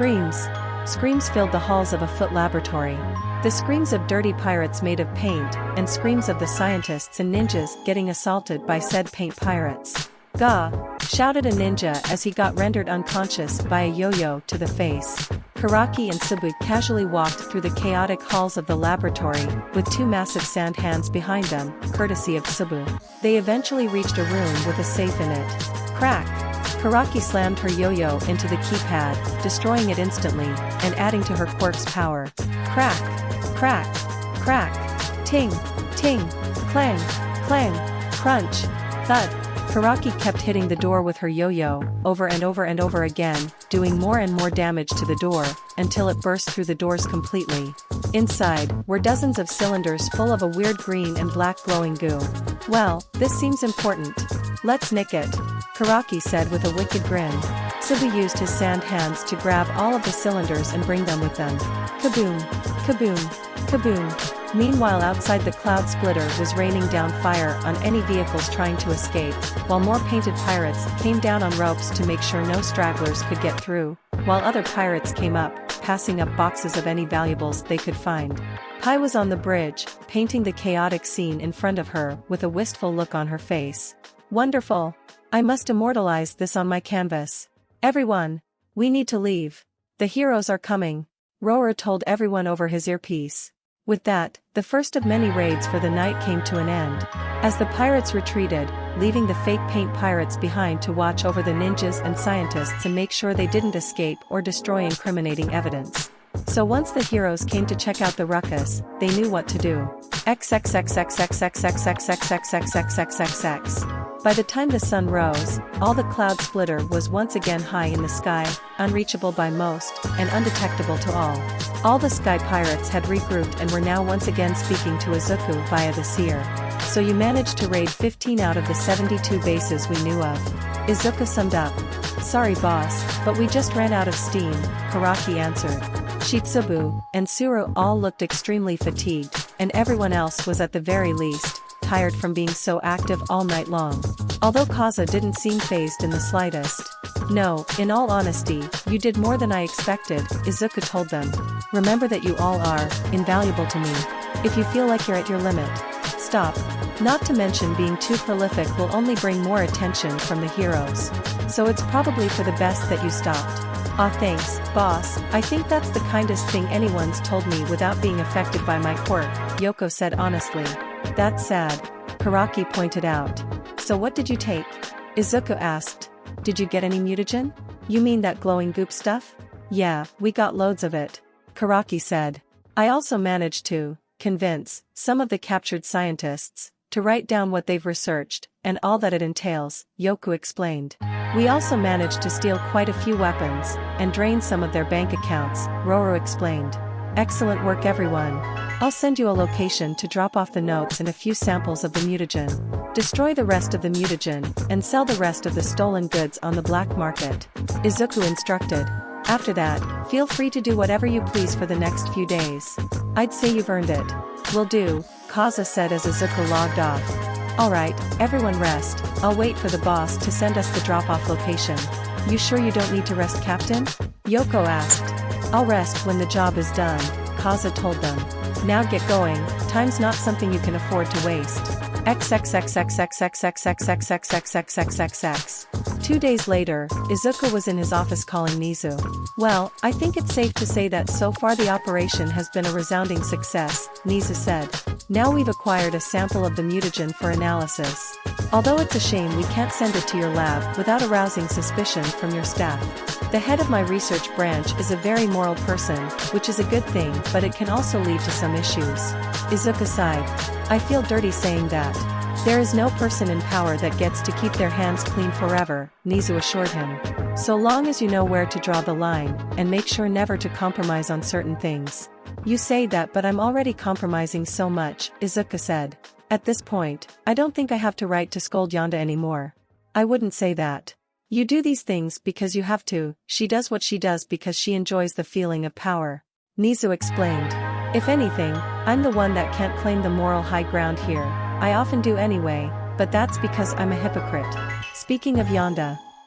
Screams. Screams filled the halls of a foot laboratory. The screams of dirty pirates made of paint, and screams of the scientists and ninjas getting assaulted by said paint pirates. "Gah!" shouted a ninja as he got rendered unconscious by a yo-yo to the face. Karaki and Cebu casually walked through the chaotic halls of the laboratory, with two massive sand hands behind them, courtesy of Cebu. They eventually reached a room with a safe in it. Crack! Karaki slammed her yo-yo into the keypad, destroying it instantly, and adding to her quirk's power. Crack! Crack! Crack! Ting! Ting! Clang! Clang! Crunch! Thud! Karaki kept hitting the door with her yo-yo, over and over and over again, doing more and more damage to the door, until it burst through the doors completely. Inside, were dozens of cylinders full of a weird green and black glowing goo. "Well, this seems important. Let's nick it," Karaki said with a wicked grin. Cebu used his sand hands to grab all of the cylinders and bring them with them. Kaboom! Kaboom! Kaboom! Meanwhile, outside, the cloud splitter was raining down fire on any vehicles trying to escape, while more painted pirates came down on ropes to make sure no stragglers could get through, while other pirates came up, passing up boxes of any valuables they could find. Pai was on the bridge, painting the chaotic scene in front of her with a wistful look on her face. "Wonderful! I must immortalize this on my canvas. Everyone! We need to leave. The heroes are coming," Rower told everyone over his earpiece. With that, the first of many raids for the night came to an end. As the pirates retreated, leaving the fake paint pirates behind to watch over the ninjas and scientists and make sure they didn't escape or destroy incriminating evidence. So once the heroes came to check out the ruckus, they knew what to do. XXXXXXXXXXXXXXXX. By the time the sun rose, all the cloud splitter was once again high in the sky, unreachable by most, and undetectable to all. All the sky pirates had regrouped and were now once again speaking to Izuku via the seer. "So you managed to raid 15 out of the 72 bases we knew of," Izuku summed up. "Sorry boss, but we just ran out of steam," Karaki answered. Shitsubu and Suru all looked extremely fatigued, and everyone else was at the very least tired from being so active all night long. Although Kaza didn't seem fazed in the slightest. "No, in all honesty, you did more than I expected," Izuku told them. "Remember that you all are invaluable to me. If you feel like you're at your limit, stop. Not to mention being too prolific will only bring more attention from the heroes. So it's probably for the best that you stopped." "Aw, thanks, boss. I think that's the kindest thing anyone's told me without being affected by my quirk," Yoko said honestly. "That's sad," Karaki pointed out. "So what did you take?" Izuku asked. "Did you get any mutagen? You mean that glowing goop stuff?" "Yeah, we got loads of it," Karaki said. "I also managed to convince some of the captured scientists to write down what they've researched, and all that it entails," Yoku explained. "We also managed to steal quite a few weapons, and drain some of their bank accounts," Roro explained. "Excellent work everyone. I'll send you a location to drop off the notes and a few samples of the mutagen. Destroy the rest of the mutagen, and sell the rest of the stolen goods on the black market," Izuku instructed. "After that, feel free to do whatever you please for the next few days. I'd say you've earned it." "Will do," Kaza said as Izuku logged off. "Alright, everyone rest. I'll wait for the boss to send us the drop-off location." "You sure you don't need to rest, Captain?" Yoko asked. "I'll rest when the job is done," Kaza told them. "Now get going, time's not something you can afford to waste." XXXXXXXXXXXXXXXX. 2 days later, Izuku was in his office calling Nizu. "Well, I think it's safe to say that so far the operation has been a resounding success," Nizu said. "Now we've acquired a sample of the mutagen for analysis. Although it's a shame we can't send it to your lab without arousing suspicion from your staff. The head of my research branch is a very moral person, which is a good thing, but it can also lead to some issues." Izuku sighed. "I feel dirty saying that. There is no person in power that gets to keep their hands clean forever," Nizu assured him. "So long as you know where to draw the line, and make sure never to compromise on certain things." "You say that, but I'm already compromising so much," Izuku said. "At this point, I don't think I have to write to scold Yonda anymore." "I wouldn't say that. You do these things because you have to, she does what she does because she enjoys the feeling of power," Nizu explained. "If anything, I'm the one that can't claim the moral high ground here. I often do anyway, but that's because I'm a hypocrite." Speaking of Yonda,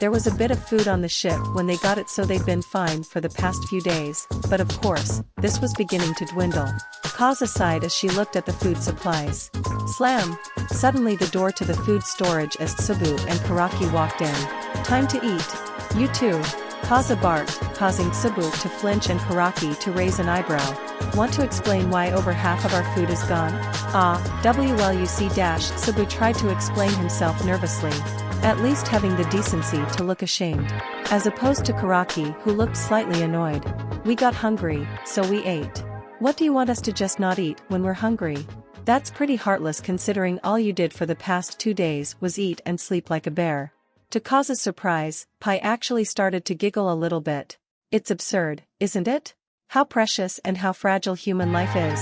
there was a bit of food on the ship when they got it, so they'd been fine for the past few days, but of course, this was beginning to dwindle. Kaza sighed as she looked at the food supplies. Slam! Suddenly the door to the food storage as Tsubu and Karaki walked in. Time to eat. You too. Kaza barked, causing Tsubu to flinch and Karaki to raise an eyebrow. Want to explain why over half of our food is gone? Tsubu tried to explain himself nervously. At least having the decency to look ashamed. As opposed to Karaki, who looked slightly annoyed. We got hungry, so we ate. What do you want us to just not eat when we're hungry? That's pretty heartless considering all you did for the past 2 days was eat and sleep like a bear. To Kaza's surprise, Pai actually started to giggle a little bit. It's absurd, isn't it? How precious and how fragile human life is.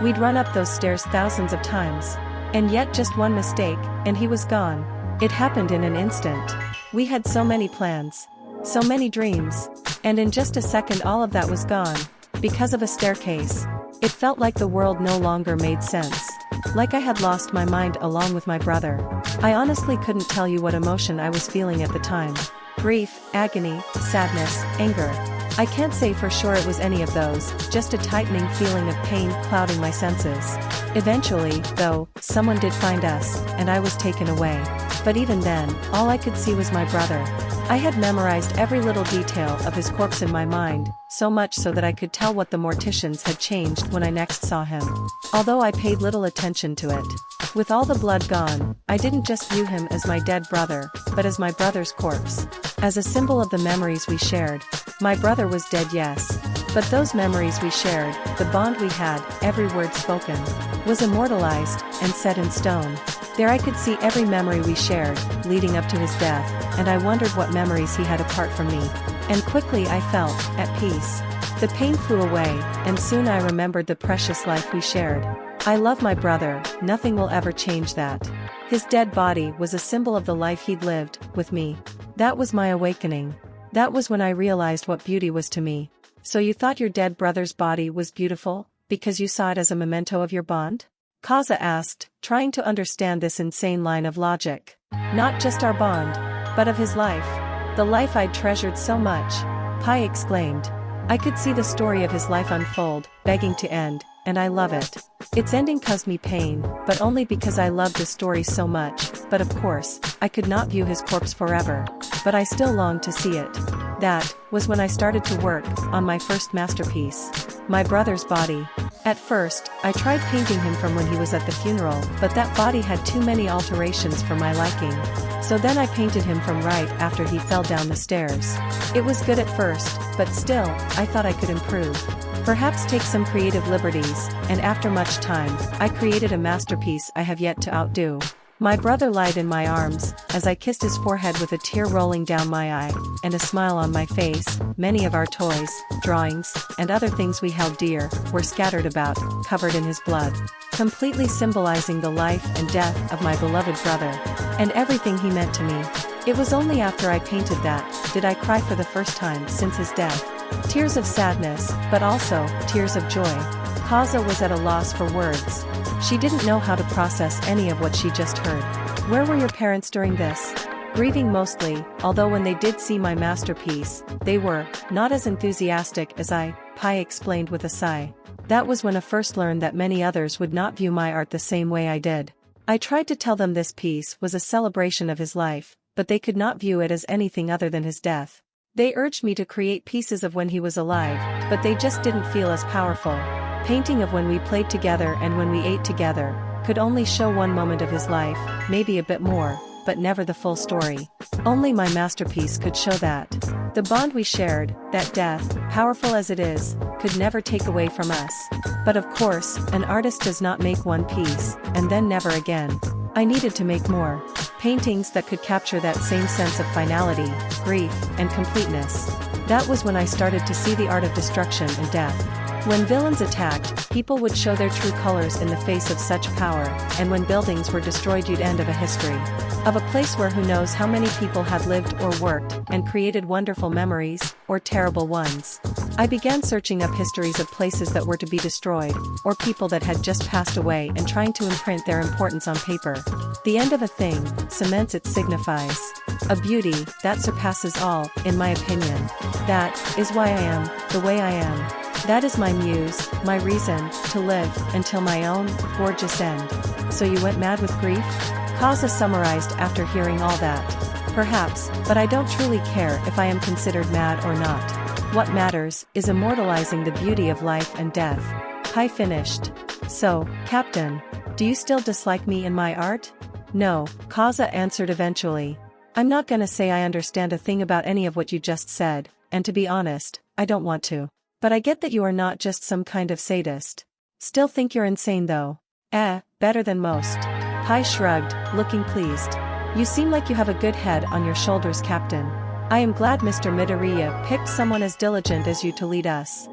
We'd run up those stairs thousands of times. And yet just one mistake, and he was gone. It happened in an instant. We had so many plans. So many dreams. And in just a second all of that was gone. Because of a staircase. It felt like the world no longer made sense. Like I had lost my mind along with my brother. I honestly couldn't tell you what emotion I was feeling at the time. Grief, agony, sadness, anger. I can't say for sure it was any of those, just a tightening feeling of pain clouding my senses. Eventually, though, someone did find us, and I was taken away. But even then, all I could see was my brother. I had memorized every little detail of his corpse in my mind, so much so that I could tell what the morticians had changed when I next saw him. Although I paid little attention to it. With all the blood gone, I didn't just view him as my dead brother, but as my brother's corpse. As a symbol of the memories we shared. My brother was dead, yes. But those memories we shared, the bond we had, every word spoken, was immortalized and set in stone. There I could see every memory we shared, leading up to his death, and I wondered what memories he had apart from me. And quickly I felt at peace. The pain flew away, and soon I remembered the precious life we shared. I love my brother, nothing will ever change that. His dead body was a symbol of the life he'd lived, with me. That was my awakening. That was when I realized what beauty was to me. So you thought your dead brother's body was beautiful, because you saw it as a memento of your bond? Kaza asked, trying to understand this insane line of logic. Not just our bond, but of his life. The life I'd treasured so much. Pai exclaimed. I could see the story of his life unfold, begging to end, and I love it. Its ending caused me pain, but only because I loved the story so much, but of course, I could not view his corpse forever. But I still longed to see it. That was when I started to work on my first masterpiece. My brother's body. At first, I tried painting him from when he was at the funeral, but that body had too many alterations for my liking. So then I painted him from right after he fell down the stairs. It was good at first, but still, I thought I could improve. Perhaps take some creative liberties, and after much time, I created a masterpiece I have yet to outdo. My brother lied in my arms, as I kissed his forehead with a tear rolling down my eye, and a smile on my face. Many of our toys, drawings, and other things we held dear, were scattered about, covered in his blood. Completely symbolizing the life and death of my beloved brother, and everything he meant to me. It was only after I painted that, did I cry for the first time since his death. Tears of sadness, but also, tears of joy. Kaza was at a loss for words. She didn't know how to process any of what she just heard. Where were your parents during this? Grieving mostly, although when they did see my masterpiece, they were not as enthusiastic as I, Pai explained with a sigh. That was when I first learned that many others would not view my art the same way I did. I tried to tell them this piece was a celebration of his life, but they could not view it as anything other than his death. They urged me to create pieces of when he was alive, but they just didn't feel as powerful. Painting of when we played together and when we ate together, could only show one moment of his life, maybe a bit more, but never the full story. Only my masterpiece could show that. The bond we shared, that death, powerful as it is, could never take away from us. But of course, an artist does not make one piece, and then never again. I needed to make more. Paintings that could capture that same sense of finality, grief, and completeness. That was when I started to see the art of destruction and death. When villains attacked, people would show their true colors in the face of such power, and when buildings were destroyed, you'd end of a history. Of a place where who knows how many people had lived or worked, and created wonderful memories, or terrible ones. I began searching up histories of places that were to be destroyed, or people that had just passed away, and trying to imprint their importance on paper. The end of a thing cements it signifies a beauty that surpasses all, in my opinion. That is why I am the way I am. That is my muse, my reason to live until my own gorgeous end. So you went mad with grief? Kaza summarized after hearing all that. Perhaps, but I don't truly care if I am considered mad or not. What matters is immortalizing the beauty of life and death. Pai finished. So, Captain, do you still dislike me and my art? No, Kaza answered eventually. I'm not gonna say I understand a thing about any of what you just said, and to be honest, I don't want to. But I get that you are not just some kind of sadist. Still think you're insane though. Better than most. Pai shrugged, looking pleased. You seem like you have a good head on your shoulders, Captain. I am glad Mr. Midoriya picked someone as diligent as you to lead us.